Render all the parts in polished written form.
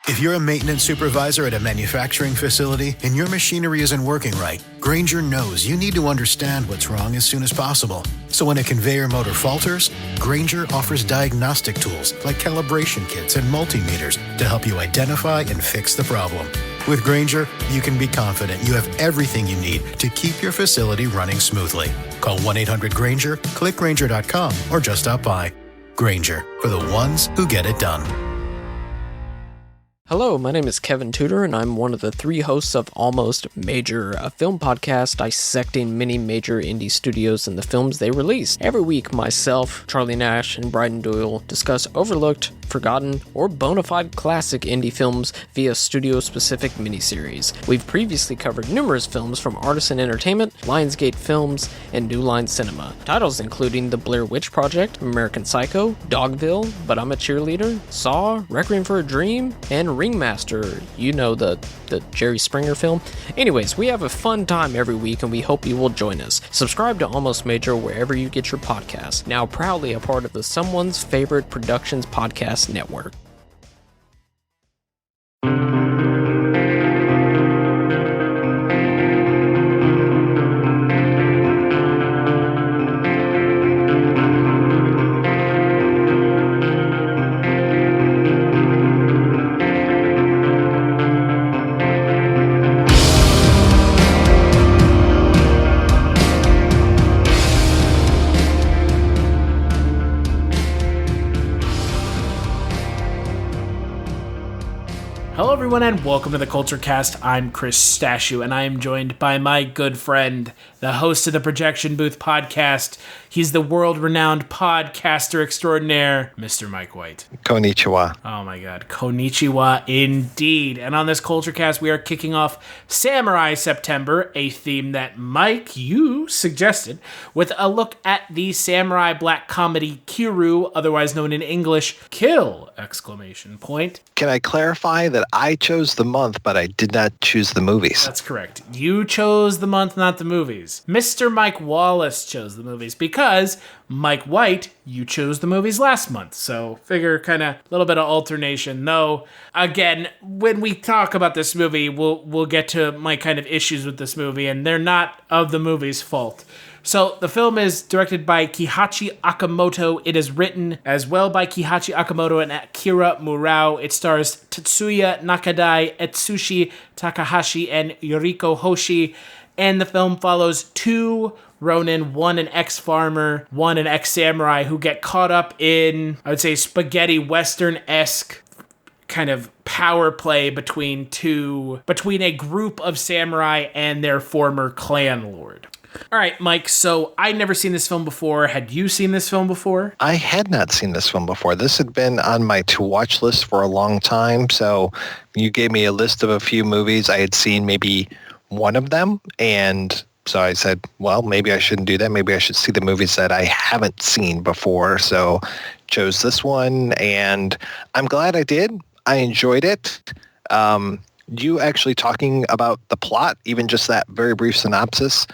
If you're a maintenance supervisor at a manufacturing facility and your machinery isn't working right, Grainger knows you need to understand what's wrong as soon as possible. So when a conveyor motor falters, Grainger offers diagnostic tools like calibration kits and multimeters to help you identify and fix the problem. With Grainger, you can be confident you have everything you need to keep your facility running smoothly. Call 1-800-GRAINGER, click Grainger.com, or just stop by. Grainger, for the ones who get it done. Hello, my name is Kevin Tudor, and I'm one of the three hosts of Almost Major, a film podcast dissecting many major indie studios and the films they release. Every week, myself, Charlie Nash, and Bryden Doyle discuss overlooked, forgotten, or bona fide classic indie films via studio-specific miniseries. We've previously covered numerous films from Artisan Entertainment, Lionsgate Films, and New Line Cinema. Titles including The Blair Witch Project, American Psycho, Dogville, But I'm a Cheerleader, Saw, Requiem for a Dream, and Ringmaster, you know, the Jerry Springer film. Anyways, we have a fun time every week and we hope you will join us. Subscribe to Almost Major wherever you get your podcasts. Now proudly a part of the Someone's Favorite Productions podcast network. Hello everyone and welcome to the Kulturecast. I'm Chris Stachiw and I am joined by my good friend, the host of the Projection Booth podcast. He's the world-renowned podcaster extraordinaire, Mr. Mike White. Konnichiwa. Oh my god, konnichiwa indeed. And on this Kulturecast, we are kicking off Samurai September, a theme that Mike, you suggested, with a look at the samurai black comedy Kiru, otherwise known in English, Kill! Can I clarify that I chose the month, but I did not choose the movies? That's correct. You chose the month, not the movies. Mr. Mike Wallace chose the movies because Mike White, you chose the movies last month. So figure kind of a little bit of alternation. Though, again, when we talk about this movie, we'll get to my kind of issues with this movie, and they're not of the movie's fault. So the film is directed by Kihachi Okamoto. It is written as well by Kihachi Okamoto and Akira Murao. It stars Tetsuya Nakadai, Etsushi Takahashi, and Yoriko Hoshi. And the film follows two Ronin, one an ex-farmer, one an ex-samurai, who get caught up in, I would say, spaghetti western-esque kind of power play between a group of samurai and their former clan lord. All right, Mike, so I'd never seen this film before. Had you seen this film before? I had not seen this film before. This had been on my to-watch list for a long time, so you gave me a list of a few movies. I had seen maybe one of them, and so I said, well, maybe I shouldn't do that. Maybe I should see the movies that I haven't seen before, so chose this one, and I'm glad I did. I enjoyed it. You actually talking about the plot, even just that very brief synopsis,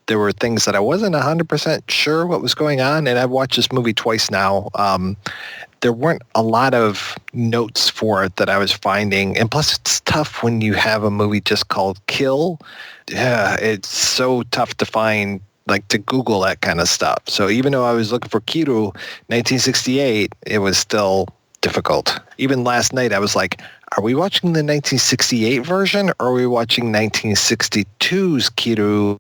there were things that I wasn't 100% sure what was going on, and I've watched this movie twice now. There weren't a lot of notes for it that I was finding, and plus it's tough when you have a movie just called Kill. Yeah, it's so tough to find, like to Google that kind of stuff. So even though I was looking for Kiru 1968, it was still difficult. Even last night I was like, are we watching the 1968 version or are we watching 1962's Kiru,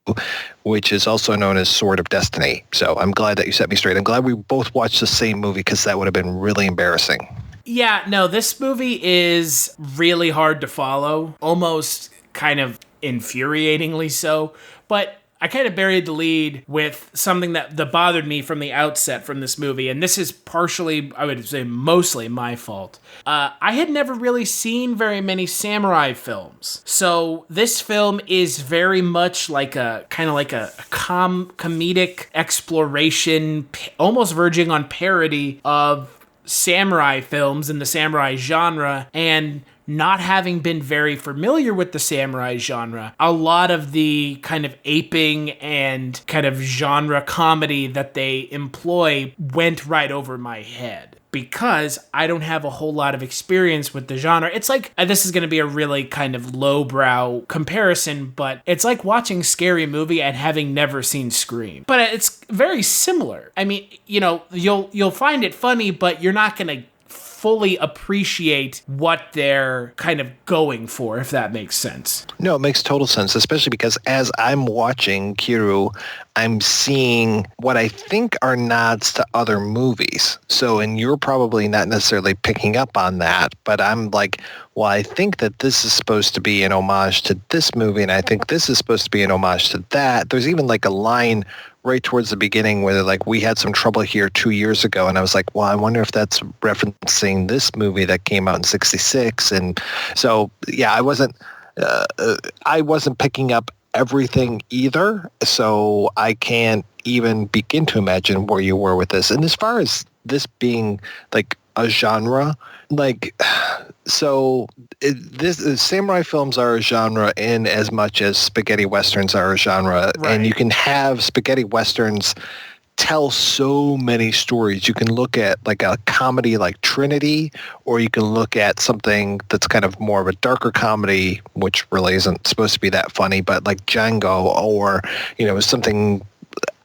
which is also known as Sword of Destiny? So I'm glad that you set me straight. I'm glad we both watched the same movie because that would have been really embarrassing. Yeah, no, this movie is really hard to follow, almost kind of infuriatingly so, but I kind of buried the lead with something that bothered me from the outset from this movie, and this is partially, I would say mostly my fault. I had never really seen very many samurai films, so this film is very much like a kind of like a comedic exploration, almost verging on parody of samurai films in the samurai genre, and not having been very familiar with the samurai genre, a lot of the kind of aping and kind of genre comedy that they employ went right over my head. because I don't have a whole lot of experience with the genre. It's like, this is going to be a really kind of lowbrow comparison, but it's like watching Scary Movie and having never seen Scream. But it's very similar. I mean, you know, you'll find it funny, but you're not going to fully appreciate what they're kind of going for, if that makes sense. No, it makes total sense, especially because as I'm watching Kiru, I'm seeing what I think are nods to other movies. So, and you're probably not necessarily picking up on that, but I'm like, well, I think that this is supposed to be an homage to this movie, and I think this is supposed to be an homage to that. There's even like a line right towards the beginning where they're like, we had some trouble here 2 years ago. And I was like, well, I wonder if that's referencing this movie that came out in 1966. And so, yeah, I wasn't picking up everything either. So I can't even begin to imagine where you were with this. And as far as this being like a genre, like, so samurai films are a genre in as much as spaghetti westerns are a genre. Right. And you can have spaghetti westerns tell so many stories. You can look at like a comedy like Trinity, or you can look at something that's kind of more of a darker comedy, which really isn't supposed to be that funny, but like Django, or, you know, something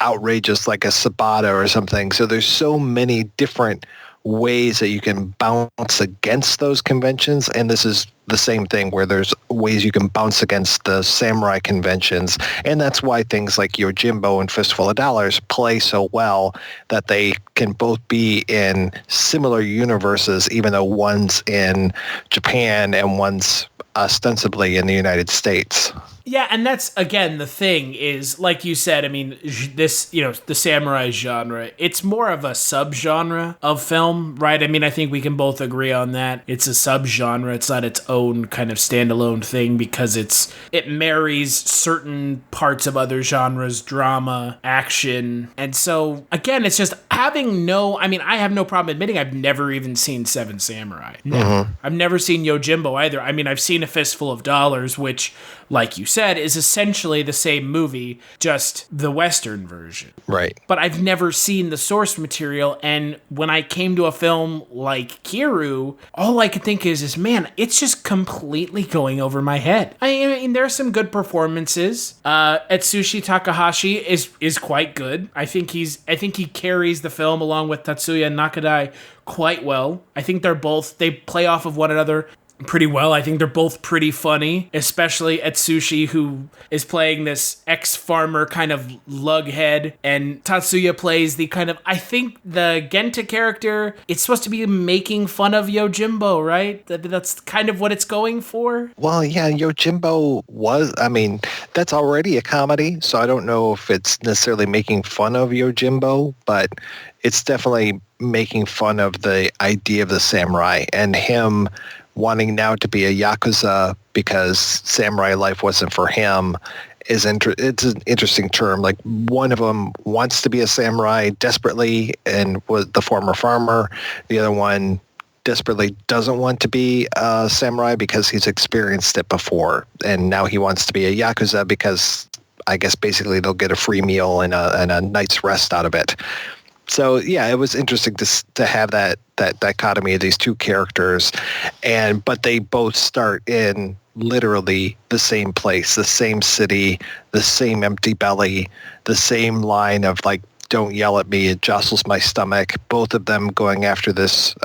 outrageous like a Sabata or something. So there's so many different ways that you can bounce against those conventions, and this is the same thing where there's ways you can bounce against the samurai conventions, and that's why things like Yojimbo and Fistful of Dollars play so well, that they can both be in similar universes, even though one's in Japan and one's ostensibly in the United States. Yeah, and that's, again, the thing is, like you said, I mean, this, you know, the samurai genre, it's more of a subgenre of film, right? I mean, I think we can both agree on that. It's a subgenre. It's not its own kind of standalone thing, because it marries certain parts of other genres, drama, action. And so, again, it's just I have no problem admitting I've never even seen Seven Samurai. Never. Mm-hmm. I've never seen Yojimbo either. I mean, I've seen A Fistful of Dollars, which, like you said, is essentially the same movie, just the Western version. Right. But I've never seen the source material, and when I came to a film like Kiru, all I could think is man, it's just completely going over my head. I mean, there are some good performances. Atsushi Takahashi is quite good. I think he carries the film along with Tatsuya Nakadai quite well. I think they play off of one another pretty well. I think they're both pretty funny, especially Atsushi, who is playing this ex-farmer kind of lughead, and Tatsuya plays the kind of, I think the Genta character, it's supposed to be making fun of Yojimbo, right? That's kind of what it's going for. Well, yeah, Yojimbo that's already a comedy, so I don't know if it's necessarily making fun of Yojimbo, but it's definitely making fun of the idea of the samurai and him wanting now to be a Yakuza because samurai life wasn't for him. It's an interesting term. Like, one of them wants to be a samurai desperately and was the former farmer. The other one desperately doesn't want to be a samurai because he's experienced it before. And now he wants to be a Yakuza because I guess basically they'll get a free meal and a night's rest out of it. So yeah, it was interesting to have that dichotomy of these two characters, but they both start in literally the same place, the same city, the same empty belly, the same line of like, don't yell at me, it jostles my stomach. Both of them going after this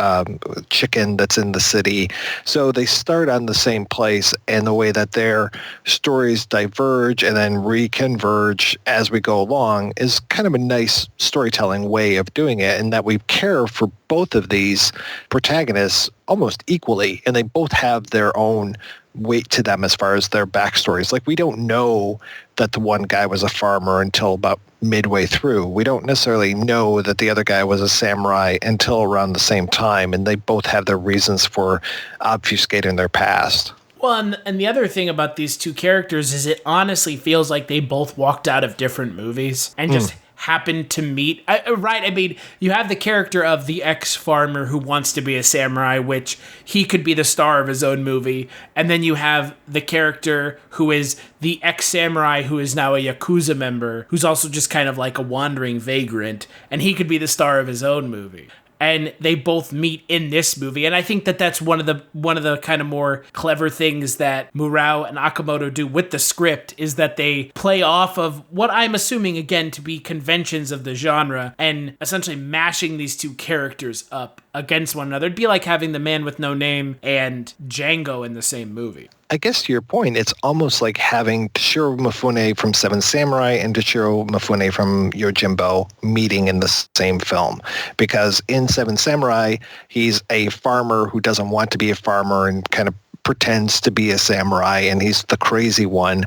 chicken that's in the city. So they start on the same place, and the way that their stories diverge and then reconverge as we go along is kind of a nice storytelling way of doing it, and that we care for both of these protagonists almost equally, and they both have their own weight to them as far as their backstories. Like, we don't know that the one guy was a farmer until about midway through. We don't necessarily know that the other guy was a samurai until around the same time, and they both have their reasons for obfuscating their past. Well, and the other thing about these two characters is it honestly feels like they both walked out of different movies and just happened to meet. Right, I mean, you have the character of the ex-farmer who wants to be a samurai, which he could be the star of his own movie. And then you have the character who is the ex-samurai who is now a Yakuza member, who's also just kind of like a wandering vagrant, and he could be the star of his own movie. and they both meet in this movie. And I think that that's one of the kind of more clever things that Murao and Okamoto do with the script, is that they play off of what I'm assuming, again, to be conventions of the genre, and essentially mashing these two characters up against one another. It'd be like having The Man with No Name and Django in the same movie. I guess to your point, it's almost like having Toshiro Mifune from Seven Samurai and Toshiro Mifune from Yojimbo meeting in the same film. Because in Seven Samurai, he's a farmer who doesn't want to be a farmer and kind of pretends to be a samurai, and he's the crazy one.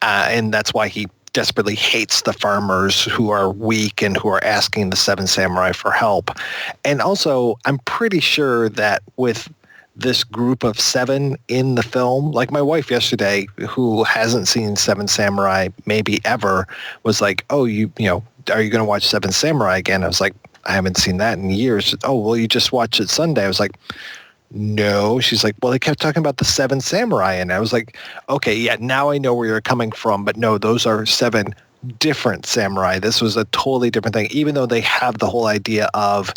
And that's why he desperately hates the farmers who are weak and who are asking the Seven Samurai for help. And also, I'm pretty sure that with this group of seven in the film, like my wife yesterday, who hasn't seen Seven Samurai maybe ever, was like, oh, you know, are you going to watch Seven Samurai again? I was like, I haven't seen that in years. Oh, well, you just watched it Sunday. I was like, no. She's like, well, they kept talking about the Seven Samurai. And I was like, okay, yeah, now I know where you're coming from. But no, those are seven different samurai. This was a totally different thing, even though they have the whole idea of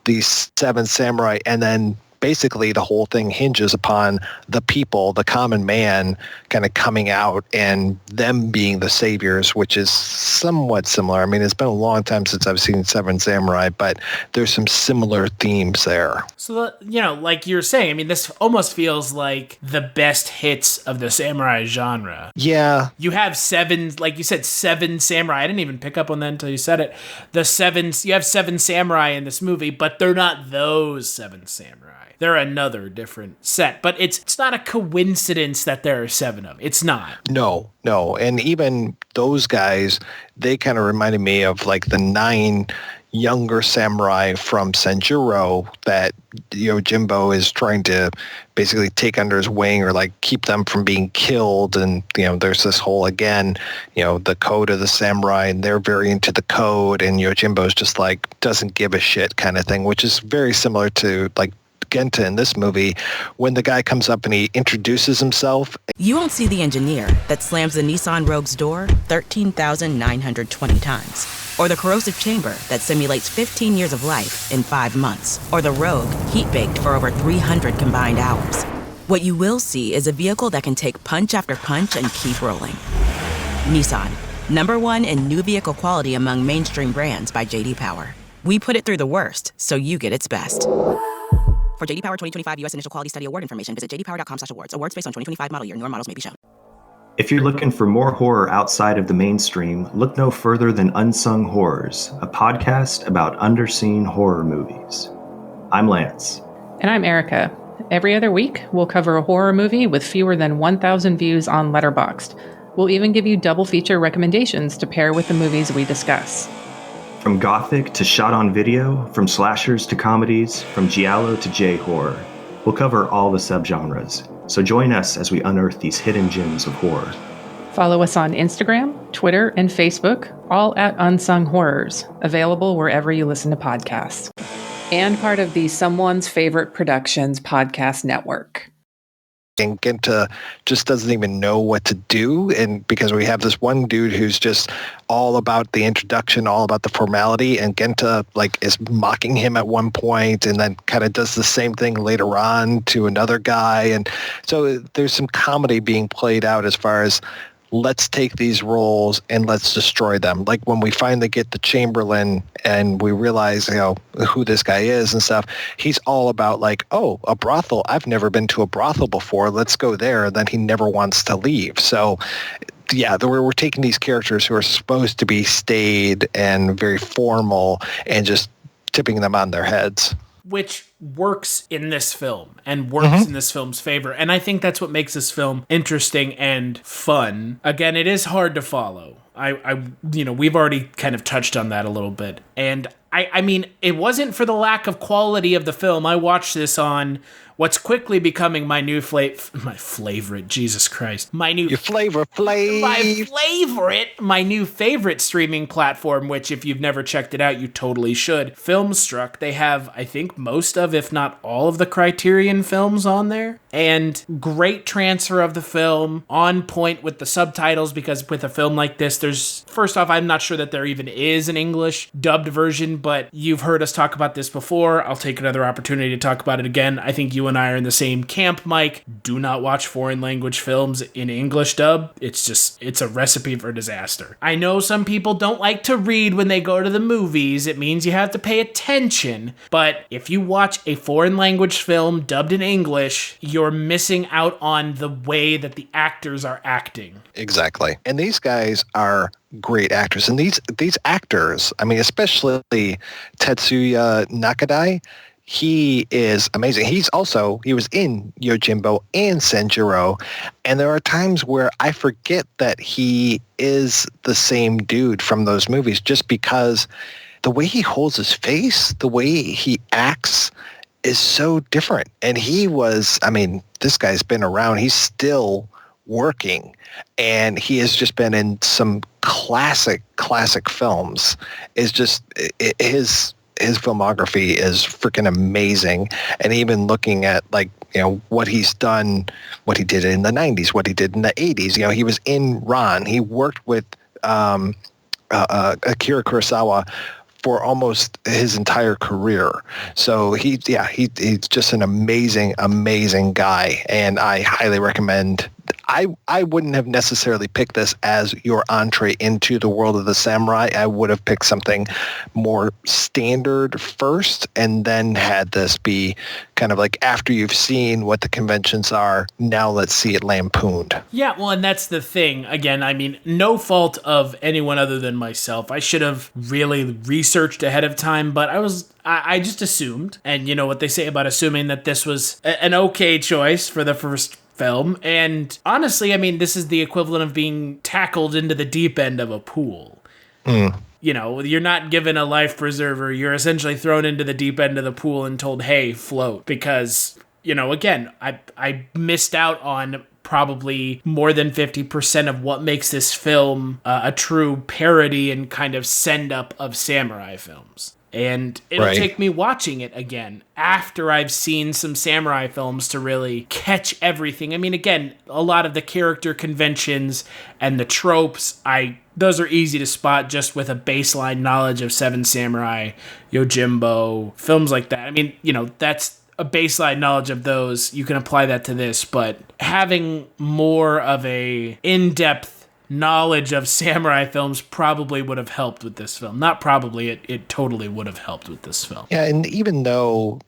these seven samurai, and then basically the whole thing hinges upon the people, the common man, kind of coming out and them being the saviors, which is somewhat similar. I mean, it's been a long time since I've seen Seven Samurai, but there's some similar themes there. So, like you're saying, I mean, this almost feels like the best hits of the samurai genre. Yeah. You have seven, like you said, seven samurai. I didn't even pick up on that until you said it. You have seven samurai in this movie, but they're not those seven samurai. They're another different set. But it's not a coincidence that there are seven of them. It's not. No. And even those guys, they kind of reminded me of like the 9 younger samurai from Senjuro that Yojimbo is trying to basically take under his wing, or like keep them from being killed. And there's this whole, again, the code of the samurai, and they're very into the code, and Yojimbo's just like doesn't give a shit kind of thing, which is very similar to like Genta in this movie, when the guy comes up and he introduces himself. You won't see the engineer that slams the Nissan Rogue's door 13,920 times. Or the corrosive chamber that simulates 15 years of life in 5 months. Or the Rogue heat-baked for over 300 combined hours. What you will see is a vehicle that can take punch after punch and keep rolling. Nissan, #1 in new vehicle quality among mainstream brands by J.D. Power. We put it through the worst, so you get its best. For J.D. Power 2025 U.S. Initial Quality Study Award information, visit jdpower.com/awards. Awards based on 2025 model year. Newer models may be shown. If you're looking for more horror outside of the mainstream, look no further than Unsung Horrors, a podcast about underseen horror movies. I'm Lance. And I'm Erica. Every other week, we'll cover a horror movie with fewer than 1,000 views on Letterboxd. We'll even give you double feature recommendations to pair with the movies we discuss. From gothic to shot on video, from slashers to comedies, from giallo to J-horror, we'll cover all the subgenres. So join us as we unearth these hidden gems of horror. Follow us on Instagram, Twitter, and Facebook, all at Unsung Horrors, available wherever you listen to podcasts. And part of the Someone's Favorite Productions podcast network. And Genta just doesn't even know what to do, and because we have this one dude who's just all about the introduction, all about the formality, and Genta like is mocking him at one point, and then kind of does the same thing later on to another guy, and so there's some comedy being played out as far as let's take these roles and let's destroy them. Like when we finally get the Chamberlain and we realize, who this guy is and stuff, he's all about like, oh, a brothel. I've never been to a brothel before. Let's go there. And then he never wants to leave. So yeah, we're taking these characters who are supposed to be staid and very formal and just tipping them on their heads. Which works in this film and works in this film's favor. And I think that's what makes this film interesting and fun. Again, it is hard to follow. We've already kind of touched on that a little bit. And I mean, it wasn't for the lack of quality of the film. I watched this on what's quickly becoming my new my favorite, Jesus Christ. My new Your flavor flav. my new favorite streaming platform, which if you've never checked it out, you totally should. Filmstruck. They have, I think, most of, if not all of the Criterion films on there. And great transfer of the film, on point with the subtitles, because with a film like this, first off, I'm not sure that there even is an English dubbed version, but you've heard us talk about this before. I'll take another opportunity to talk about it again. I think you and I are in the same camp, Mike. Do not watch foreign language films in English dub. It's a recipe for disaster. I know some people don't like to read when they go to the movies. It means you have to pay attention, but if you watch a foreign language film dubbed in English, you're missing out on the way that the actors are acting. Exactly. And these guys are great actors. And these actors, I mean, especially Tetsuya Nakadai, he is amazing. He was in Yojimbo and Senjuro. And there are times where I forget that he is the same dude from those movies, just because the way he holds his face, the way he acts is so different. And this guy's been around. He's still working, and he has just been in some classic films. Is just his filmography is freaking amazing. And even looking at what he's done, what he did in the 90s, what he did in the 80s, he was in Ron. He worked with Akira Kurosawa for almost his entire career. So he's just an amazing guy, and I highly recommend. I wouldn't have necessarily picked this as your entree into the world of the samurai. I would have picked something more standard first, and then had this be kind of like, after you've seen what the conventions are, now let's see it lampooned. Yeah, well, and that's the thing. Again, I mean, no fault of anyone other than myself. I should have really researched ahead of time, but I just assumed, and you know what they say about assuming, that this was an okay choice for the first film. And honestly, I mean, this is the equivalent of being tackled into the deep end of a pool. You're not given a life preserver. You're essentially thrown into the deep end of the pool and told, hey, float. Because, again, I missed out on probably more than 50% of what makes this film a true parody and kind of send-up of samurai films. And it'll take me watching it again after I've seen some samurai films to really catch everything. I mean, again, a lot of the character conventions and the tropes, those are easy to spot just with a baseline knowledge of Seven Samurai, Yojimbo, films like that. I mean, that's a baseline knowledge of those. You can apply that to this, but having more of a in-depth knowledge of samurai films probably would have helped with this film. Not probably, it totally would have helped with this film. Yeah, and even though,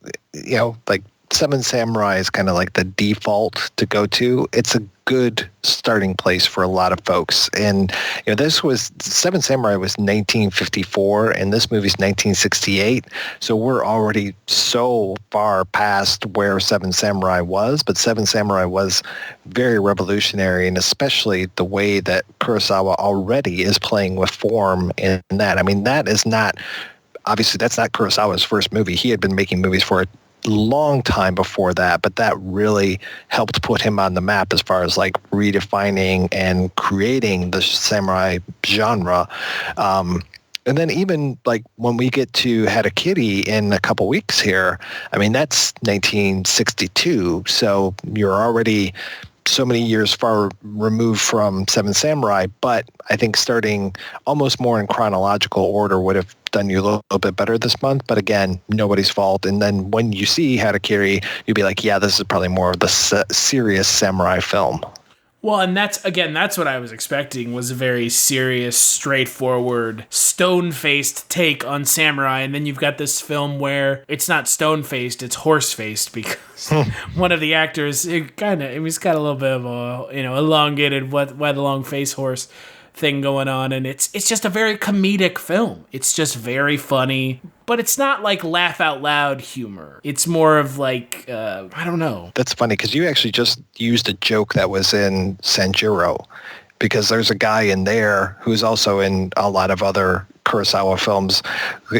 Seven Samurai is kind of like the default to go to, it's a good starting place for a lot of folks. And Seven Samurai was 1954, and this movie's 1968. So we're already so far past where Seven Samurai was, but Seven Samurai was very revolutionary, and especially the way that Kurosawa already is playing with form in that. I mean, that's not Kurosawa's first movie. He had been making movies for a long time before that, but that really helped put him on the map as far as redefining and creating the samurai genre. And then even when we get to Harakiri in a couple weeks here, I mean, that's 1962. So you're already so many years far removed from Seven Samurai, but I think starting almost more in chronological order would have done you a little bit better this month. But again, nobody's fault. And then when you see Harakiri, you'd be like, yeah, this is probably more of the serious samurai film. Well, and that's what I was expecting, was a very serious, straightforward, stone-faced take on samurai. And then you've got this film where it's not stone-faced, it's horse-faced, because one of the actors, he's got a little bit of a, elongated, why the long face horse thing going on. And it's just a very comedic film. It's just very funny, but it's not laugh out loud humor. It's more of I don't know. That's funny, because you actually just used a joke that was in Senjuro, because there's a guy in there who's also in a lot of other Kurosawa films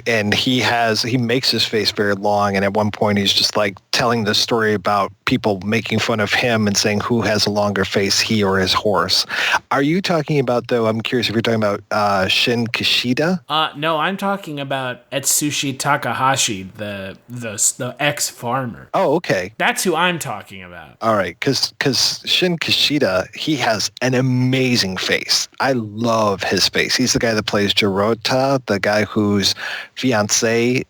and he makes his face very long, and at one point he's just like telling the story about people making fun of him and saying who has a longer face, he or his horse. Are you talking about, though, I'm curious if you're talking about Shin Kishida? No, I'm talking about Etsushi Takahashi, the ex-farmer. Oh, okay. That's who I'm talking about. All right, because Shin Kishida, he has an amazing face. I love his face. He's the guy that plays Jirota, the guy whose fiancée,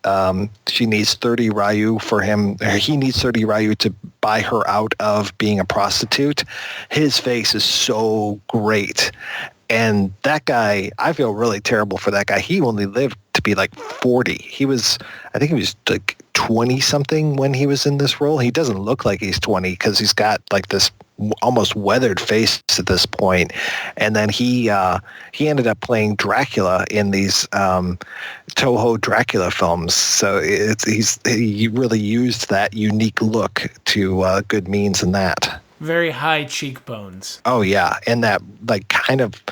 she needs 30 ryu for him. He needs 30 ryu to buy her out of being a prostitute. His face is so great. And that guy, I feel really terrible for that guy. He only lived to be like 40. I think he was like 20-something when he was in this role. He doesn't look like he's 20 because he's got like this almost weathered face at this point. And then he ended up playing Dracula in these Toho Dracula films. So he really used that unique look to good means in that. Very high cheekbones. Oh, yeah. And that, like, kind of,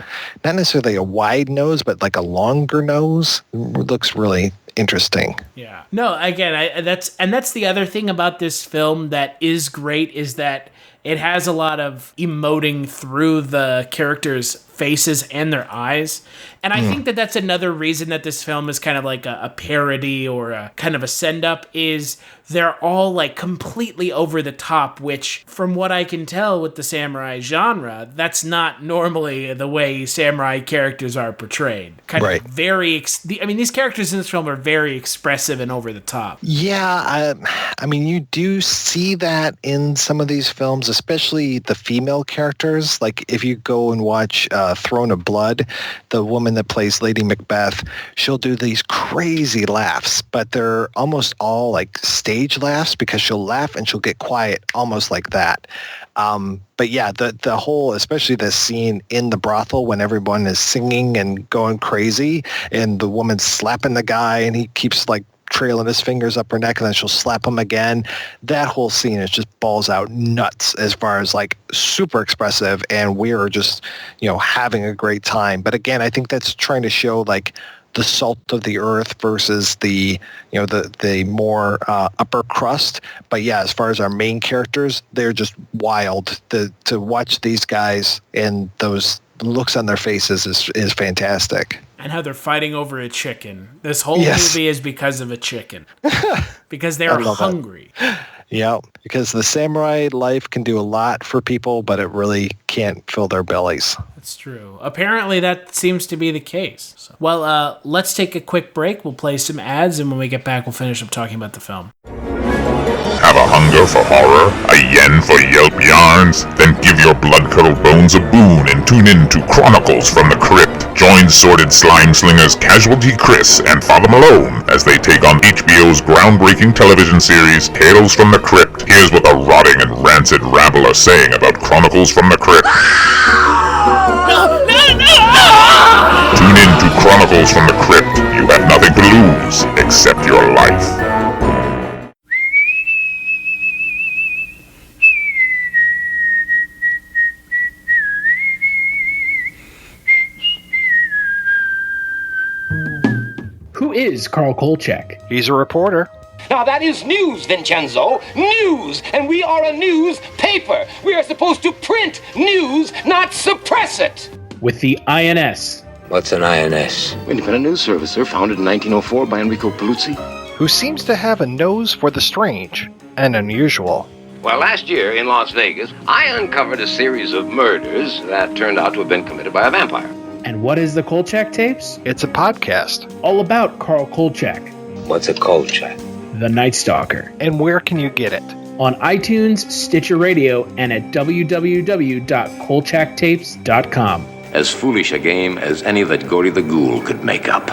not necessarily a wide nose, but like a longer nose. Looks really interesting. Yeah. No, again, that's the other thing about this film that is great is that it has a lot of emoting through the characters' faces and their eyes. And I think that that's another reason that this film is kind of like a parody or a kind of a send-up is they're all like completely over the top, which from what I can tell with the samurai genre, that's not normally the way samurai characters are portrayed. Kind of very, these characters in this film are very expressive and over the top. Yeah, I mean, you do see that in some of these films, especially the female characters. Like if you go and watch Throne of Blood, the woman that plays Lady Macbeth, she'll do these crazy laughs, but they're almost all like stage laughs because she'll laugh and she'll get quiet almost like that. But yeah, the whole, especially the scene in the brothel when everyone is singing and going crazy and the woman's slapping the guy and he keeps like trailing his fingers up her neck and then she'll slap him again. That whole scene is just balls out nuts as far as like super expressive, and we're just, having a great time. But again, I think that's trying to show like the salt of the earth versus the more upper crust. But yeah, as far as our main characters, they're just wild. To watch these guys and those looks on their faces is fantastic. And how they're fighting over a chicken. This whole movie is because of a chicken. Because they're hungry. Yeah, because the samurai life can do a lot for people, but it really can't fill their bellies. That's true. Apparently that seems to be the case. So. Well, let's take a quick break. We'll play some ads, and when we get back, we'll finish up talking about the film. Have a hunger for horror? A yen for Yelp yarns? Then give your blood-curdled bones a boon and tune in to Chronicles from the Crypt. Join sordid slime slingers Casualty Chris and Father Malone as they take on HBO's groundbreaking television series Tales from the Crypt. Here's what the rotting and rancid rabble are saying about Chronicles from the Crypt. Tune in to Chronicles from the Crypt. You have nothing to lose except your life. Who is Carl Kolchak? He's a reporter. Now that is news, Vincenzo. News! And we are a news paper. We are supposed to print news, not suppress it. With the INS. What's an INS? Independent news service, sir. Founded in 1904 by Enrico Paluzzi. Who seems to have a nose for the strange and unusual. Well, last year in Las Vegas, I uncovered a series of murders that turned out to have been committed by a vampire. And what is the Kolchak Tapes? It's a podcast. All about Carl Kolchak. What's a Kolchak? The Night Stalker. And where can you get it? On iTunes, Stitcher Radio, and at www.kolchaktapes.com. As foolish a game as any that Gory the Ghoul could make up.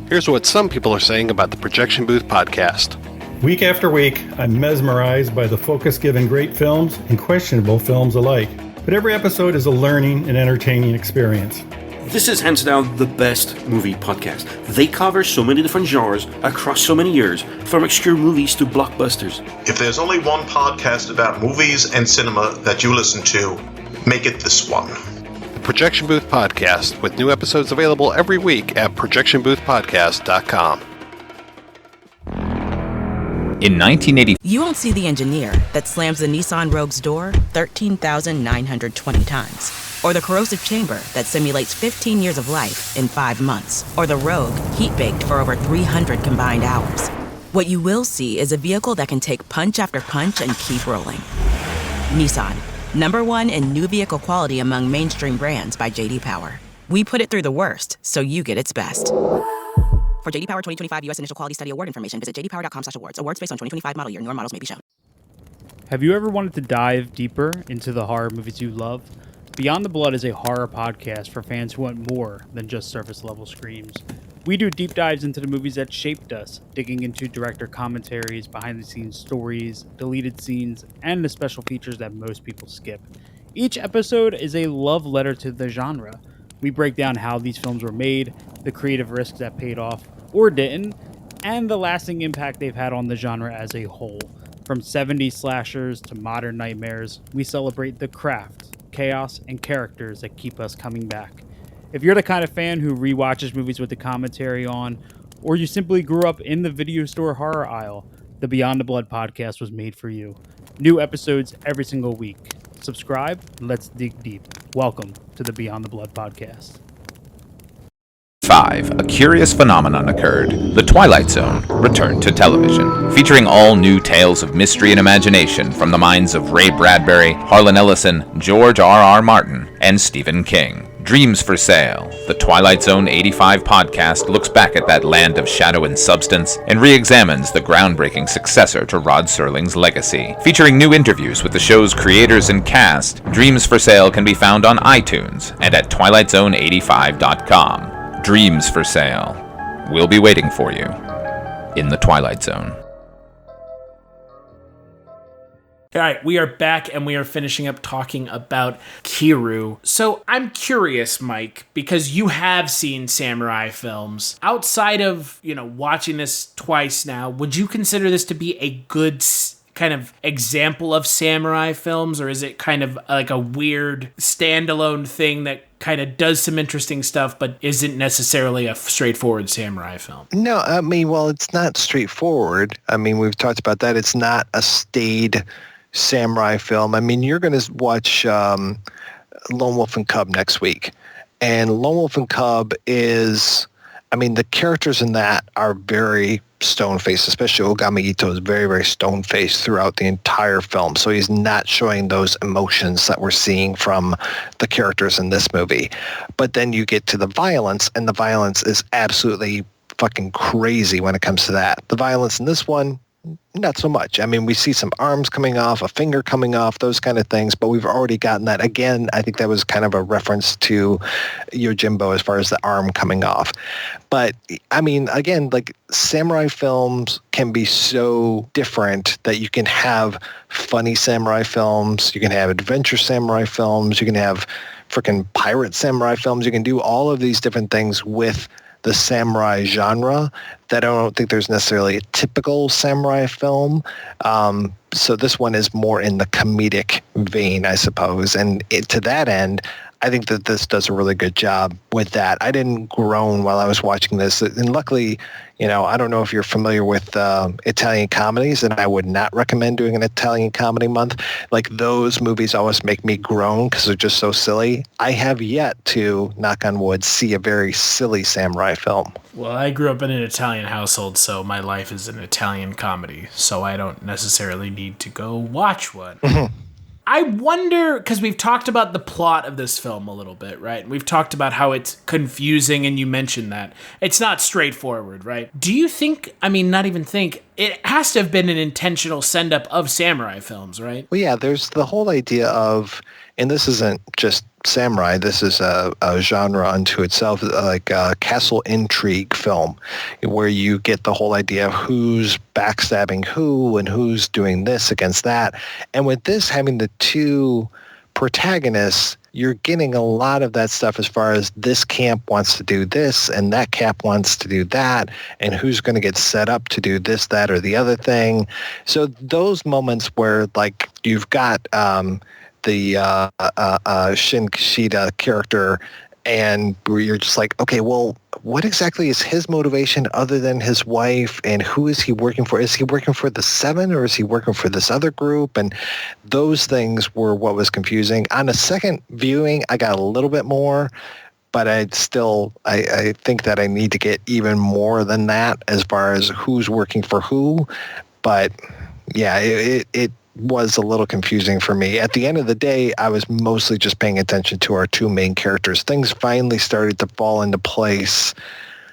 Here's what some people are saying about the Projection Booth podcast. Week after week, I'm mesmerized by the focus given great films and questionable films alike. But every episode is a learning and entertaining experience. This is hands down the best movie podcast. They cover so many different genres across so many years, from obscure movies to blockbusters. If there's only one podcast about movies and cinema that you listen to, make it this one. Projection Booth Podcast, with new episodes available every week at projectionboothpodcast.com. In 1980, You won't see the engineer that slams the Nissan Rogue's door 13,920 times. Or the corrosive chamber that simulates 15 years of life in 5 months. Or the Rogue heat-baked for over 300 combined hours. What you will see is a vehicle that can take punch after punch and keep rolling. Nissan, #1 in new vehicle quality among mainstream brands by J.D. Power. We put it through the worst, so you get its best. For J.D. Power 2025 U.S. Initial Quality Study Award information, visit jdpower.com/awards. Awards based on 2025 model year. Newer models may be shown. Have you ever wanted to dive deeper into the horror movies you love? Beyond the Blood is a horror podcast for fans who want more than just surface-level screams. We do deep dives into the movies that shaped us, digging into director commentaries, behind-the-scenes stories, deleted scenes, and the special features that most people skip. Each episode is a love letter to the genre. We break down how these films were made, the creative risks that paid off or didn't, and the lasting impact they've had on the genre as a whole. From 70s slashers to modern nightmares, we celebrate the craft, chaos, and characters that keep us coming back. If you're the kind of fan who rewatches movies with the commentary on, or you simply grew up in the video store horror aisle, the Beyond the Blood podcast was made for you. New episodes every single week. Subscribe, let's dig deep. Welcome to the Beyond the Blood podcast. 5. A curious phenomenon occurred. The Twilight Zone returned to television, featuring all new tales of mystery and imagination from the minds of Ray Bradbury, Harlan Ellison, George R.R. Martin, and Stephen King. Dreams for Sale. The Twilight Zone 85 podcast looks back at that land of shadow and substance and re-examines the groundbreaking successor to Rod Serling's legacy. Featuring new interviews with the show's creators and cast, Dreams for Sale can be found on iTunes and at twilightzone85.com. Dreams for Sale. We'll be waiting for you in the Twilight Zone. All right, we are back and we are finishing up talking about Kiru. So I'm curious, Mike, because you have seen samurai films. Outside of, watching this twice now, would you consider this to be a good kind of example of samurai films, or is it kind of like a weird standalone thing that kind of does some interesting stuff but isn't necessarily a straightforward samurai film? No, it's not straightforward. We've talked about that. It's not a staid samurai film. You're going to watch Lone Wolf and Cub next week. And Lone Wolf and Cub is, the characters in that are very stone-faced, especially Ogami Ito is very, very stone-faced throughout the entire film. So he's not showing those emotions that we're seeing from the characters in this movie. But then you get to the violence, and the violence is absolutely fucking crazy when it comes to that. The violence in this one, not so much. We see some arms coming off, a finger coming off, those kind of things, but we've already gotten that. Again, I think that was kind of a reference to Yojimbo as far as the arm coming off. But, again, like samurai films can be so different that you can have funny samurai films, you can have adventure samurai films, you can have freaking pirate samurai films, you can do all of these different things with the samurai genre that I don't think there's necessarily a typical samurai film. So this one is more in the comedic vein, I suppose. And to that end, I think that this does a really good job with that. I didn't groan while I was watching this. And luckily, I don't know if you're familiar with Italian comedies, and I would not recommend doing an Italian comedy month. Like, those movies always make me groan because they're just so silly. I have yet to, knock on wood, see a very silly samurai film. Well, I grew up in an Italian household, so my life is an Italian comedy, so I don't necessarily need to go watch one. I wonder, because we've talked about the plot of this film a little bit, right? We've talked about how it's confusing, and you mentioned that. It's not straightforward, right? Do you think, not even think, it has to have been an intentional send-up of samurai films, right? Well, yeah, there's the whole idea of, and this isn't just samurai, this is a genre unto itself, like a castle intrigue film, where you get the whole idea of who's backstabbing who and who's doing this against that. And with this having the two protagonists, you're getting a lot of that stuff as far as this camp wants to do this and that camp wants to do that, and who's going to get set up to do this, that, or the other thing. So those moments where, like, you've got the Shin Kishida character, and where you're just like, okay, well, what exactly is his motivation other than his wife, and who is he working for? Is he working for the Seven, or is he working for this other group? And those things were what was confusing. On a second viewing, I got a little bit more, but I think that I need to get even more than that as far as who's working for who. But yeah, it was a little confusing for me. At the end of the day, I was mostly just paying attention to our two main characters. Things finally started to fall into place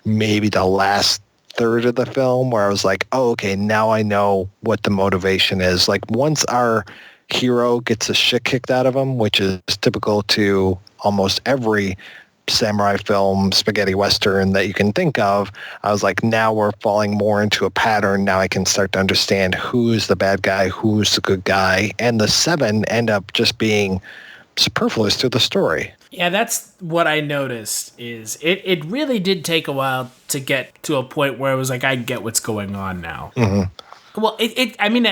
maybe the last third of the film, where I was like, oh, okay, now I know what the motivation is. Like, once our hero gets the shit kicked out of him, which is typical to almost every samurai film, spaghetti western that you can think of, I was like, now we're falling more into a pattern. Now I can start to understand who's the bad guy, who's the good guy. And the Seven end up just being superfluous to the story. Yeah, that's what I noticed, is it really did take a while to get to a point where I was like, I get what's going on now. Mm-hmm. Well,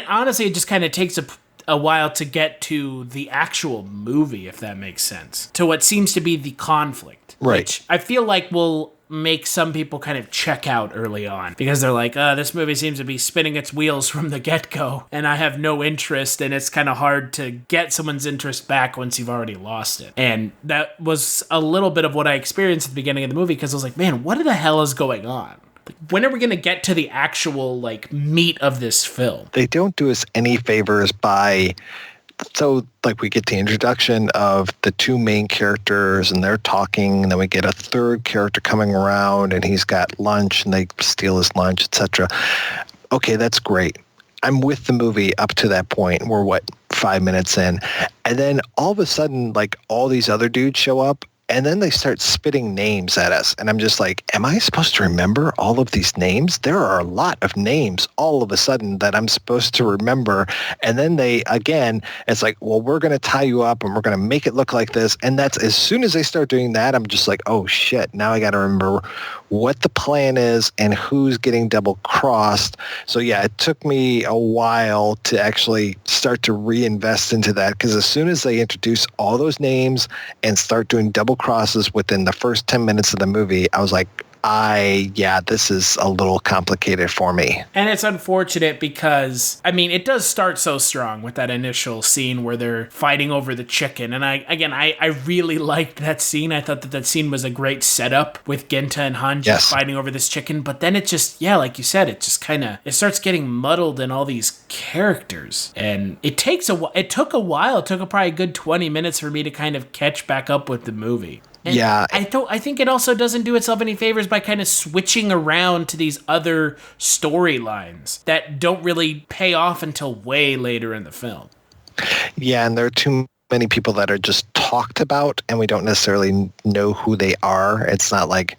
honestly, it just kind of takes a while to get to the actual movie, if that makes sense, to what seems to be the conflict. Right. Which I feel like will make some people kind of check out early on, because they're like, this movie seems to be spinning its wheels from the get-go, and I have no interest, and it's kind of hard to get someone's interest back once you've already lost it. And that was a little bit of what I experienced at the beginning of the movie, because I was like, man, what the hell is going on? When are we going to get to the actual, like, meat of this film? They don't do us any favors by... So, like, we get the introduction of the two main characters, and they're talking, and then we get a third character coming around, and he's got lunch, and they steal his lunch, etc. Okay, that's great. I'm with the movie up to that point. We're, 5 minutes in? And then all of a sudden, like, all these other dudes show up, and then they start spitting names at us. And I'm just like, am I supposed to remember all of these names? There are a lot of names all of a sudden that I'm supposed to remember. And then it's like, well, we're going to tie you up and we're going to make it look like this. And that's, as soon as they start doing that, I'm just like, oh shit, now I got to remember what the plan is and who's getting double crossed. So yeah, it took me a while to actually start to reinvest into that, because as soon as they introduce all those names and start doing double crosses within the first 10 minutes of the movie, I was like, this is a little complicated for me. And it's unfortunate because, it does start so strong with that initial scene where they're fighting over the chicken. And I really liked that scene. I thought that scene was a great setup with Genta and Hanji fighting over this chicken. But then it just, like you said, it just it starts getting muddled in all these characters. And it took a while. It took probably a good 20 minutes for me to kind of catch back up with the movie. And I think it also doesn't do itself any favors by kind of switching around to these other storylines that don't really pay off until way later in the film. Yeah, and there are too many people that are just talked about, and we don't necessarily know who they are. It's not like,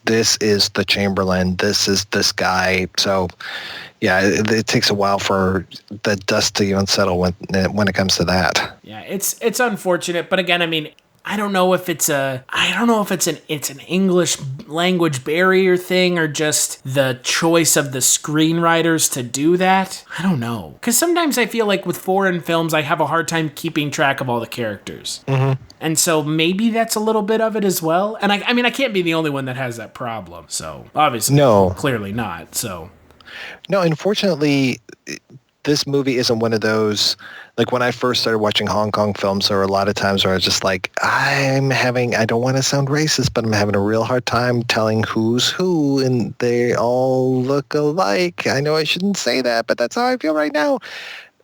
this is the Chamberlain, this is this guy. So, yeah, it takes a while for the dust to unsettle when it comes to that. Yeah, it's unfortunate, but again, I don't know if it's an English language barrier thing or just the choice of the screenwriters to do that. I don't know. Because sometimes I feel like with foreign films, I have a hard time keeping track of all the characters. Mm-hmm. And so maybe that's a little bit of it as well. And I can't be the only one that has that problem. So obviously, no, clearly not. So no, unfortunately, this movie isn't one of those, like when I first started watching Hong Kong films, there were a lot of times where I was just like, I don't want to sound racist, but I'm having a real hard time telling who's who, and they all look alike. I know I shouldn't say that, but that's how I feel right now.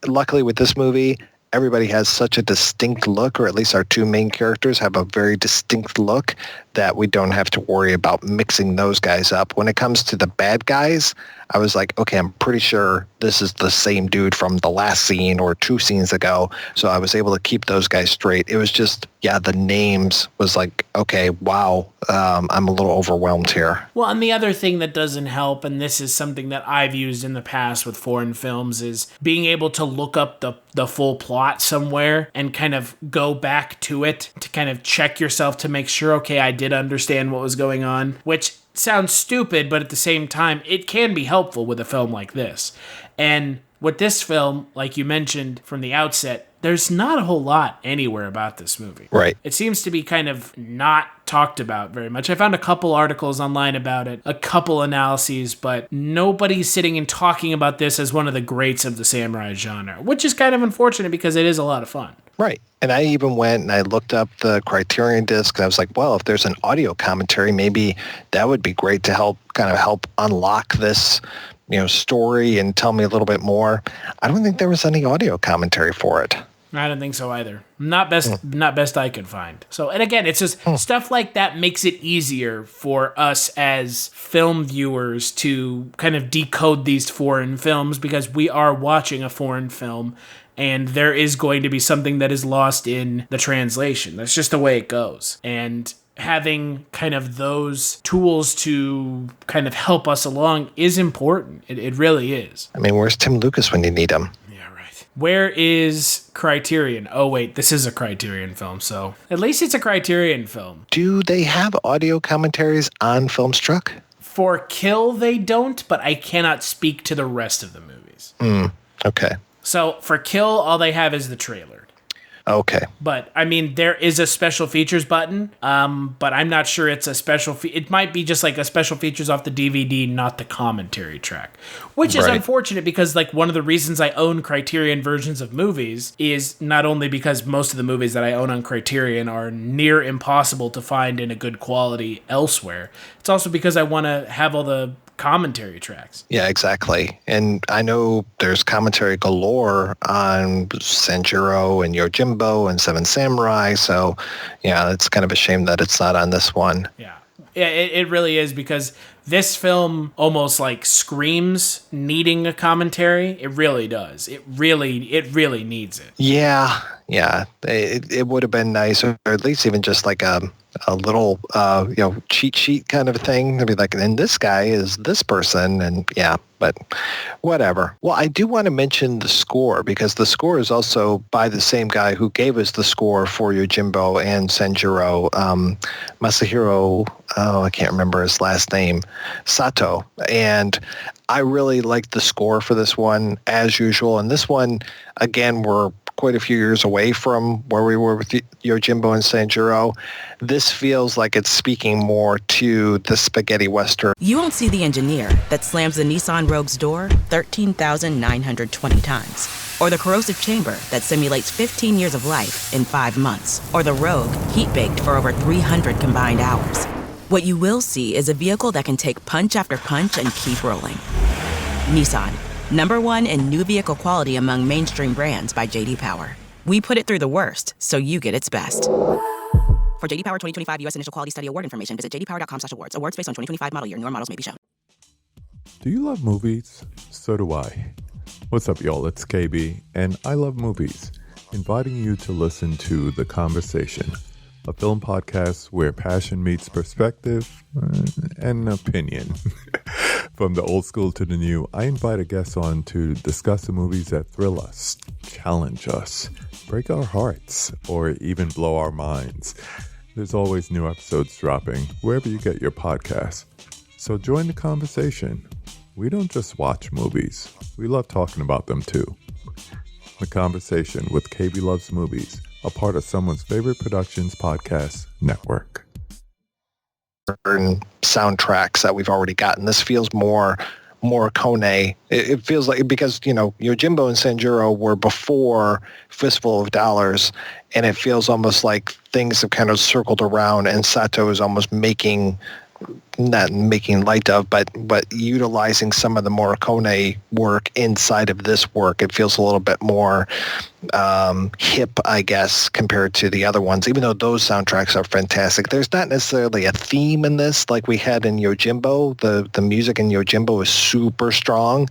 Luckily with this movie, everybody has such a distinct look, or at least our two main characters have a very distinct look, that we don't have to worry about mixing those guys up. When it comes to the bad guys, I was like, okay, I'm pretty sure this is the same dude from the last scene or 2 scenes ago. So I was able to keep those guys straight. It was just, the names was like, okay, wow, I'm a little overwhelmed here. Well, and the other thing that doesn't help, and this is something that I've used in the past with foreign films, is being able to look up the full plot somewhere and kind of go back to it to kind of check yourself to make sure, okay, I did understand what was going on, which sounds stupid, but at the same time, it can be helpful with a film like this. And with this film, like you mentioned from the outset, there's not a whole lot anywhere about this movie. Right. It seems to be kind of not talked about very much. I found a couple articles online about it, a couple analyses, but nobody's sitting and talking about this as one of the greats of the samurai genre, which is kind of unfortunate because it is a lot of fun. Right. And I even went and I looked up the Criterion disc and I was like, well, if there's an audio commentary, maybe that would be great to help unlock this, story and tell me a little bit more. I don't think there was any audio commentary for it. I don't think so either. Not best I could find. So, and again, it's just stuff like that makes it easier for us as film viewers to kind of decode these foreign films because we are watching a foreign film and there is going to be something that is lost in the translation. That's just the way it goes. And having kind of those tools to kind of help us along is important. It really is. I mean, where's Tim Lucas when you need him? Where is Criterion? Oh, wait, this is a Criterion film, so at least it's a Criterion film. Do they have audio commentaries on Filmstruck? For Kill, they don't, but I cannot speak to the rest of the movies. Okay. So for Kill, all they have is the trailer. Okay. But, I mean, there is a special features button, but I'm not sure it's a special... it might be just like a special features off the DVD, not the commentary track. Which is unfortunate because, like, one of the reasons I own Criterion versions of movies is not only because most of the movies that I own on Criterion are near impossible to find in a good quality elsewhere. It's also because I want to have all the commentary tracks. Yeah, exactly. And I know there's commentary galore on Sanjuro and Yojimbo and Seven Samurai, so yeah, it's kind of a shame that it's not on this one. Yeah, it really is because this film almost like screams needing a commentary. It really does. It really needs it. Yeah. It would have been nice, or at least even just like a little cheat sheet kind of thing to be like, and this guy is this person, and yeah, but whatever. Well, I do want to mention the score because the score is also by the same guy who gave us the score for Yojimbo and Senjuro, Masahiro. I can't remember his last name, Sato, and I really liked the score for this one as usual. And this one, again, we're quite a few years away from where we were with Yojimbo and Sanjuro. This feels like it's speaking more to the spaghetti western. You won't see the engineer that slams the Nissan Rogue's door 13,920 times. Or the corrosive chamber that simulates 15 years of life in 5 months. Or the Rogue heat-baked for over 300 combined hours. What you will see is a vehicle that can take punch after punch and keep rolling. Nissan. #1 in new vehicle quality among mainstream brands by J.D. Power. We put it through the worst, so you get its best. For J.D. Power 2025 U.S. Initial Quality Study Award information, visit jdpower.com/awards. Awards based on 2025 model year. Newer models may be shown. Do you love movies? So do I. What's up, y'all? It's KB, and I love movies. Inviting you to listen to The Conversation, a film podcast where passion meets perspective and opinion. From the old school to the new, I invite a guest on to discuss the movies that thrill us, challenge us, break our hearts, or even blow our minds. There's always new episodes dropping wherever you get your podcasts. So join the conversation. We don't just watch movies. We love talking about them too. The Conversation with KB Loves Movies, a part of Someone's Favorite Productions podcast network. Soundtracks that we've already gotten. This feels more Kone. It feels like, because, Yojimbo and Sanjuro were before Fistful of Dollars, and it feels almost like things have kind of circled around, and Sato is almost not making light of, but utilizing some of the Morricone work inside of this work. It feels a little bit more hip, I guess, compared to the other ones, even though those soundtracks are fantastic. There's not necessarily a theme in this like we had in Yojimbo. The music in Yojimbo is super strong.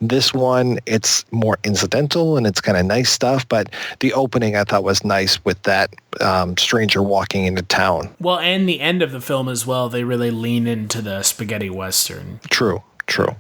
This one, it's more incidental and it's kind of nice stuff, but the opening I thought was nice with that stranger walking into town. Well, and the end of the film as well, they really lean into the spaghetti western. True.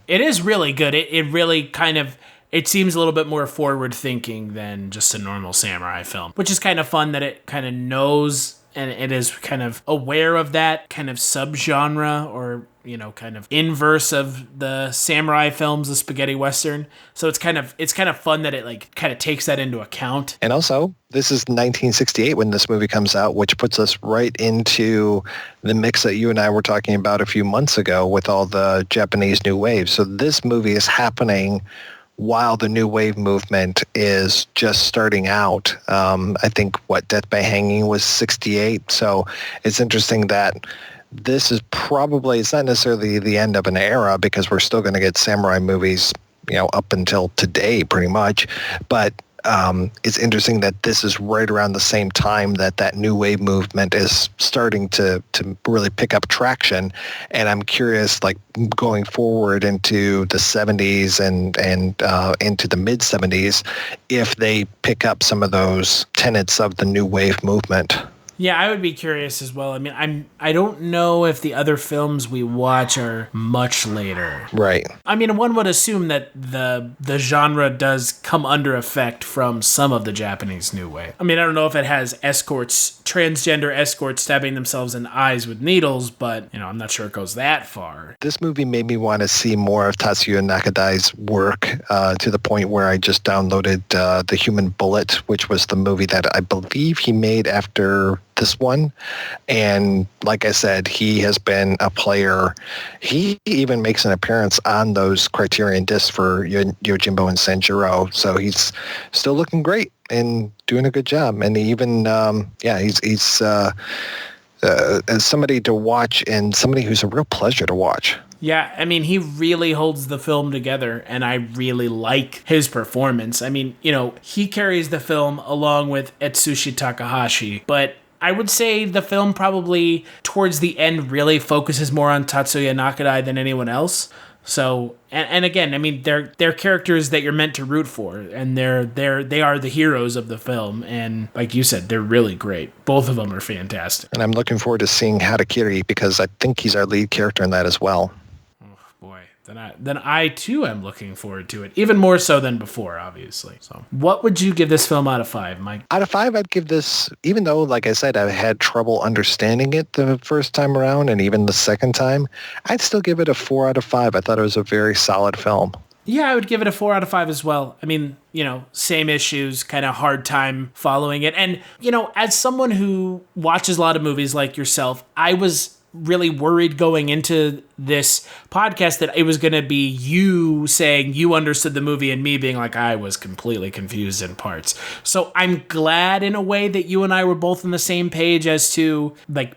It is really good. It really kind of... It seems a little bit more forward-thinking than just a normal samurai film, which is kind of fun that it kind of knows and it is kind of aware of that kind of subgenre or, you know, kind of inverse of the samurai films, the spaghetti western. So it's kind of fun that it like kind of takes that into account. And also, this is 1968 when this movie comes out, which puts us right into the mix that you and I were talking about a few months ago with all the Japanese New Wave. So this movie is happening while the New Wave movement is just starting out. I think, Death by Hanging was 68. So it's interesting that this is probably, it's not necessarily the end of an era because we're still going to get samurai movies, you know, up until today pretty much. But it's interesting that this is right around the same time that New Wave movement is starting to really pick up traction. And I'm curious, like going forward into the 70s and into the mid 70s, if they pick up some of those tenets of the New Wave movement. Yeah, I would be curious as well. I mean, I don't know if the other films we watch are much later. Right. I mean, one would assume that the genre does come under effect from some of the Japanese New Wave. I mean, I don't know if it has transgender escorts stabbing themselves in the eyes with needles, but, you know, I'm not sure it goes that far. This movie made me want to see more of Tatsuya Nakadai's work to the point where I just downloaded The Human Bullet, which was the movie that I believe he made after this one. And like I said, he has been a player. He even makes an appearance on those Criterion discs for Yojimbo and Sanjuro. So he's still looking great and doing a good job. And even, he's as somebody to watch and somebody who's a real pleasure to watch. Yeah, I mean, he really holds the film together, and I really like his performance. I mean, you know, he carries the film along with Etsushi Takahashi, but I would say the film probably towards the end really focuses more on Tatsuya Nakadai than anyone else. So, and again, I mean, they're characters that you're meant to root for, and they are the heroes of the film, and like you said, they're really great. Both of them are fantastic. And I'm looking forward to seeing Harakiri because I think he's our lead character in that as well. Then I too am looking forward to it, even more so than before, obviously. So, what would you give this film out of 5, Mike? Out of 5, I'd give this, even though, like I said, I had trouble understanding it the first time around and even the second time, I'd still give it a 4 out of 5. I thought it was a very solid film. Yeah, I would give it a 4 out of 5 as well. I mean, you know, same issues, kind of hard time following it. And, you know, as someone who watches a lot of movies like yourself, I was really worried going into this podcast that it was going to be you saying you understood the movie and me being like, I was completely confused in parts. So I'm glad in a way that you and I were both on the same page as to like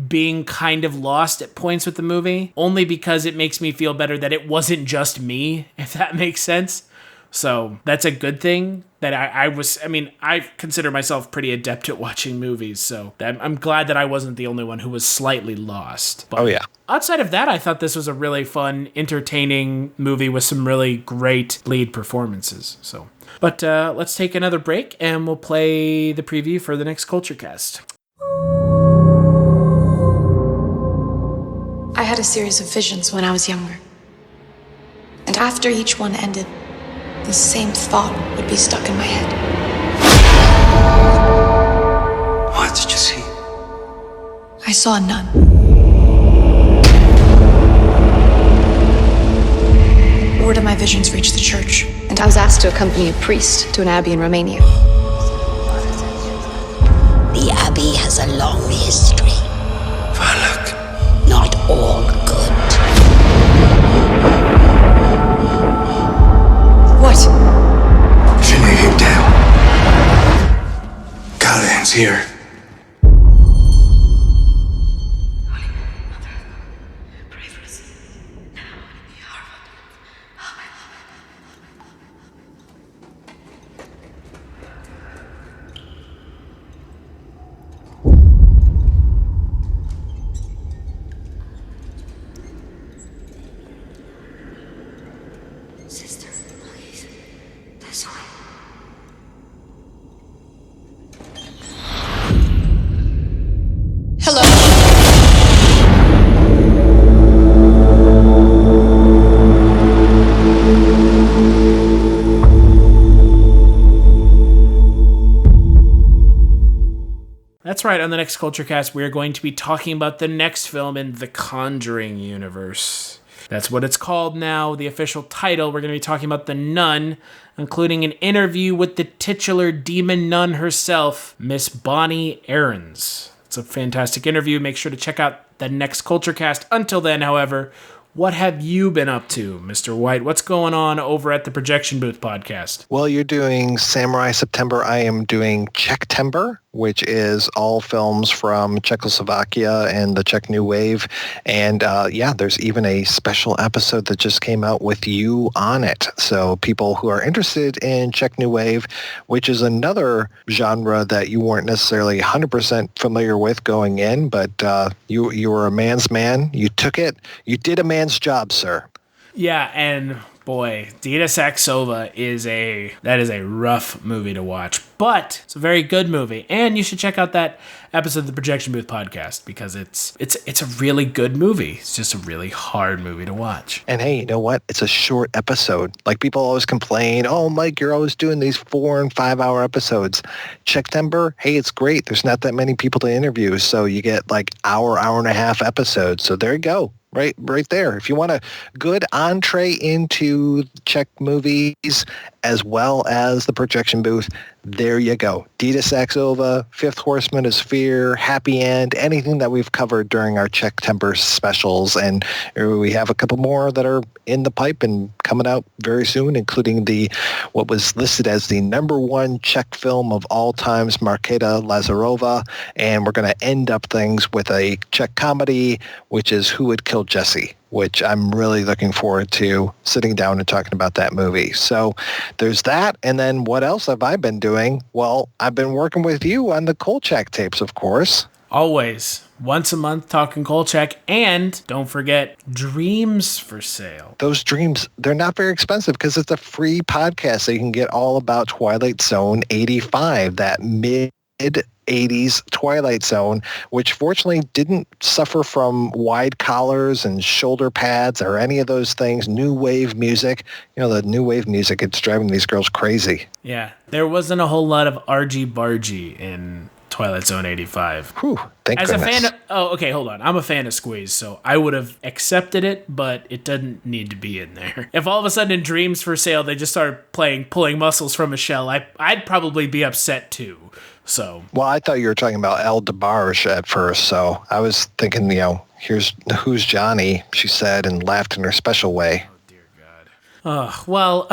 being kind of lost at points with the movie, only because it makes me feel better that it wasn't just me, if that makes sense. So that's a good thing that I consider myself pretty adept at watching movies. So I'm glad that I wasn't the only one who was slightly lost. But oh, yeah. Outside of that, I thought this was a really fun, entertaining movie with some really great lead performances. So, but let's take another break and we'll play the preview for the next Kulturecast. I had a series of visions when I was younger. And after each one ended, the same thought would be stuck in my head. What did you see? I saw a nun. Word of my visions reached the church, and I was asked to accompany a priest to an abbey in Romania. The abbey has a long history. Valak. Not all good. What? Finley came down. Callahan's here. That's right, on the next Kulturecast, we are going to be talking about the next film in the Conjuring universe. That's what it's called now, the official title. We're going to be talking about The Nun, including an interview with the titular demon nun herself, Miss Bonnie Aarons. It's a fantastic interview. Make sure to check out the next Kulturecast. Until then, however, what have you been up to, Mr. White? What's going on over at the Projection Booth podcast? Well, you're doing Samurai September. I am doing Czechtember, which is all films from Czechoslovakia and the Czech New Wave. And there's even a special episode that just came out with you on it. So people who are interested in Czech New Wave, which is another genre that you weren't necessarily 100% familiar with going in, but you were a man's man. You took it. You did a man's job, sir. Yeah, and boy, Dita Saxova is a rough movie to watch, but it's a very good movie, and you should check out that episode of the Projection Booth podcast because it's a really good movie. It's just a really hard movie to watch. And hey, you know what? It's a short episode. Like people always complain, "Oh, Mike, you're always doing these 4 and 5 hour episodes." Czechtember, hey, it's great. There's not that many people to interview, so you get like hour and a half episodes. So there you go. Right there. If you want a good entree into Czech movies as well as the Projection Booth, there you go. Dita Saxova, Fifth Horseman is Fear, Happy End, anything that we've covered during our Czechtember specials. And we have a couple more that are in the pipe and coming out very soon, including what was listed as the #1 Czech film of all times, Markéta Lazarova. And we're going to end up things with a Czech comedy, which is Who Would Kill Jesse, which I'm really looking forward to sitting down and talking about that movie. So there's that. And then what else have I been doing? Well, I've been working with you on the Kolchak tapes, of course. Always. Once a month talking Kolchak. And don't forget Dreams for Sale. Those Dreams, they're not very expensive because it's a free podcast. So you can get all about Twilight Zone 85, that mid-80s Twilight Zone, which fortunately didn't suffer from wide collars and shoulder pads or any of those things. New wave music. You know, the new wave music, it's driving these girls crazy. Yeah. There wasn't a whole lot of argy-bargy in Twilight Zone 85. Whew, thank goodness. A fan hold on. I'm a fan of Squeeze, so I would have accepted it, but it doesn't need to be in there. If all of a sudden in Dreams for Sale they just started pulling muscles from a shell, I'd probably be upset too. So. Well, I thought you were talking about El DeBarge at first, so I was thinking, here's Who's Johnny, she said, and laughed in her special way. Oh, dear God. Well,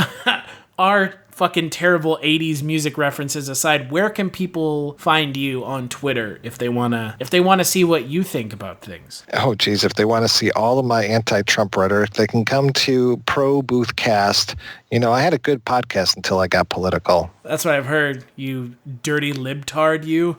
our fucking terrible 80s music references aside, where can people find you on Twitter if they wanna see what you think about things? Oh geez, if they want to see all of my anti-Trump rhetoric, they can come to Pro Booth Cast. I had a good podcast until I got political. That's what I've heard, you dirty libtard, you.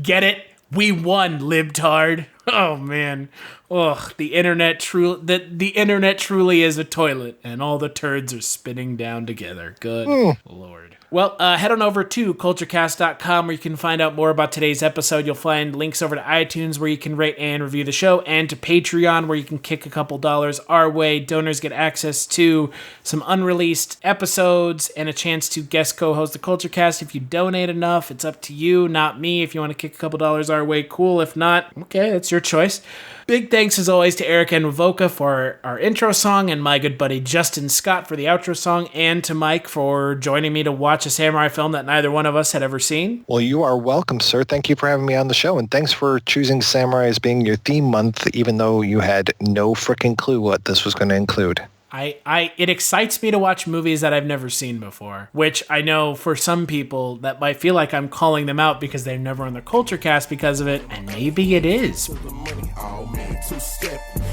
Get it? We won, libtard. Oh man. Ugh, the internet truly is a toilet and all the turds are spinning down together. Good Lord. Well, head on over to Kulturecast.com where you can find out more about today's episode. You'll find links over to iTunes where you can rate and review the show, and to Patreon where you can kick a couple dollars our way. Donors get access to some unreleased episodes and a chance to guest co-host the Kulturecast. If you donate enough, it's up to you, not me. If you want to kick a couple dollars our way, cool. If not, okay, that's your choice. Big thanks as always to Eric and Wovoka for our intro song, and my good buddy Justin Scott for the outro song, and to Mike for joining me to watch a samurai film that neither one of us had ever seen. Well, you are welcome, sir. Thank you for having me on the show, and thanks for choosing samurai as being your theme month, even though you had no freaking clue what this was going to include. It excites me to watch movies that I've never seen before, which I know for some people that might feel like I'm calling them out because they're never on the Kulturecast because of it, and maybe it is.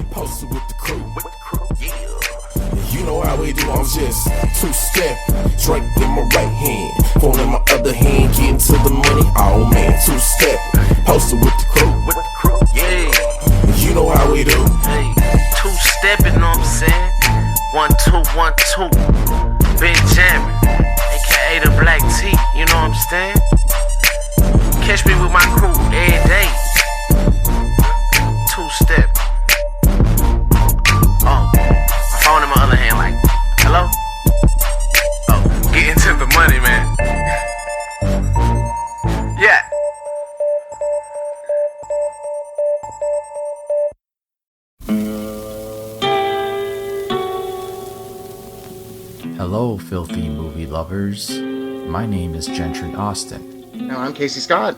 Posted with the crew. You know how we do, I'm just two-step, drink in my right hand, phone in my other hand, getting to the money, oh man, two-step, posted with the crew. Yeah. You know how we do. Hey, two-stepping, know what I'm saying? 1, 2, 1, 2, Benjamin, aka the Black T, you know what I'm saying? Catch me with my crew every day. Two-step. Oh, my phone in my other hand, like, hello? Oh, get into the money, man. Yeah. Hello, filthy movie lovers. My name is Gentry Austin. And I'm Casey Scott.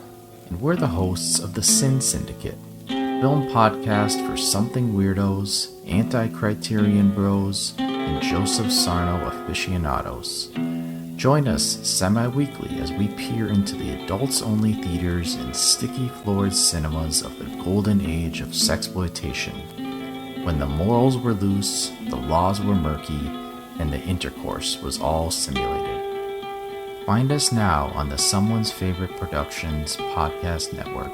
And we're the hosts of the Sin Syndicate, film podcast for something weirdos, anti-criterion bros, and Joseph Sarno aficionados. Join us semi-weekly as we peer into the adults-only theaters and sticky-floored cinemas of the golden age of sexploitation, when the morals were loose, the laws were murky, and the intercourse was all simulated. Find us now on the Someone's Favorite Productions podcast network.